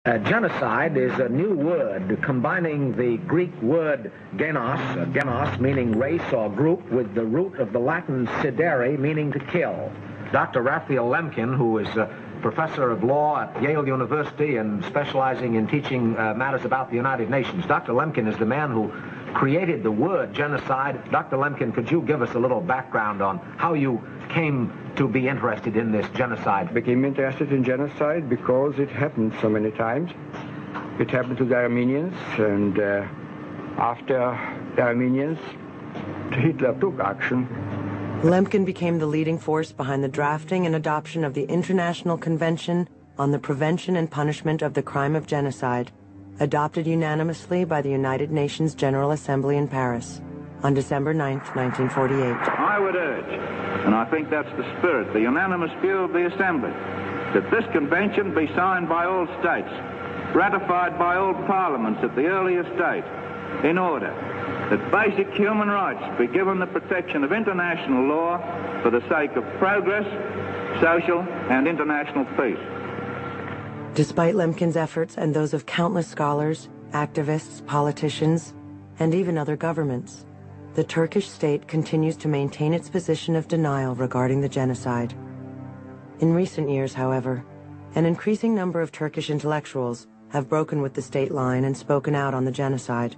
Genocide is a new word combining the Greek word genos meaning race or group, with the root of the Latin cide meaning to kill. Dr. Raphael Lemkin, who is a professor of law at Yale University and specializing in teaching matters about the United Nations. Dr. Lemkin is the man who created the word genocide. Dr. Lemkin, could you give us a little background on how you came to be interested in this genocide? I became interested in genocide because it happened so many times. It happened to the Armenians, and after the Armenians, Hitler took action. Lemkin became the leading force behind the drafting and adoption of the International Convention on the Prevention and Punishment of the Crime of Genocide, adopted unanimously by the United Nations General Assembly in Paris on December 9, 1948. I would urge, and I think that's the spirit, the unanimous view of the Assembly, that this convention be signed by all states, ratified by all parliaments at the earliest date, in order that basic human rights be given the protection of international law for the sake of progress, social and international peace. Despite Lemkin's efforts and those of countless scholars, activists, politicians, and even other governments, the Turkish state continues to maintain its position of denial regarding the genocide. In recent years, however, an increasing number of Turkish intellectuals have broken with the state line and spoken out on the genocide.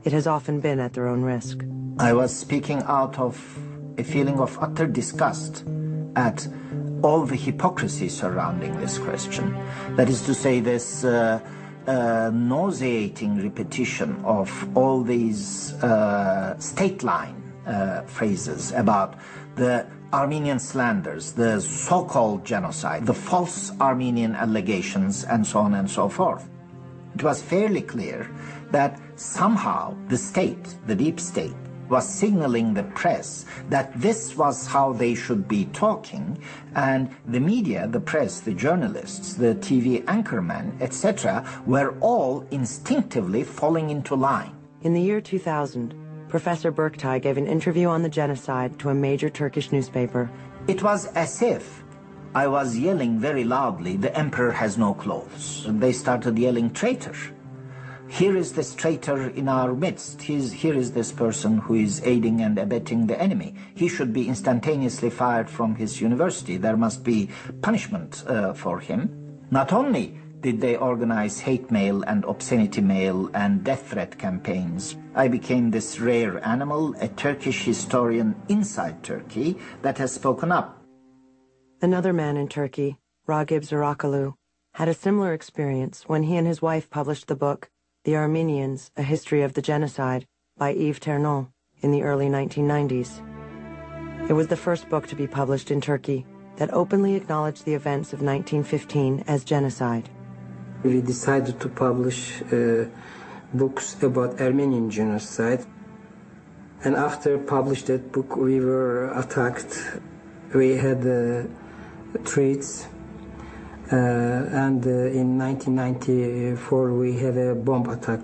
It has often been at their own risk. I was speaking out of a feeling of utter disgust at all the hypocrisy surrounding this question. That is to say, this nauseating repetition of all these state line phrases about the Armenian slanders, the so-called genocide, the false Armenian allegations, and so on and so forth. It was fairly clear that somehow the state, the deep state, was signaling the press that this was how they should be talking, and the media, the press, the journalists, the TV anchormen, etc., were all instinctively falling into line. In the year 2000, Professor Berktay gave an interview on the genocide to a major Turkish newspaper. It was as if I was yelling very loudly, "The emperor has no clothes." And they started yelling, "Traitor. Here is this traitor in our midst. Here is this person who is aiding and abetting the enemy. He should be instantaneously fired from his university. There must be punishment for him." Not only did they organize hate mail and obscenity mail and death threat campaigns, I became this rare animal, a Turkish historian inside Turkey that has spoken up. Another man in Turkey, Ragip Zarakalu, had a similar experience when he and his wife published the book The Armenians, A History of the Genocide by Yves Ternon in the early 1990s. It was the first book to be published in Turkey that openly acknowledged the events of 1915 as genocide. We decided to publish books about Armenian genocide. And after published that book, we were attacked. We had threats. And in 1994 we had a bomb attack.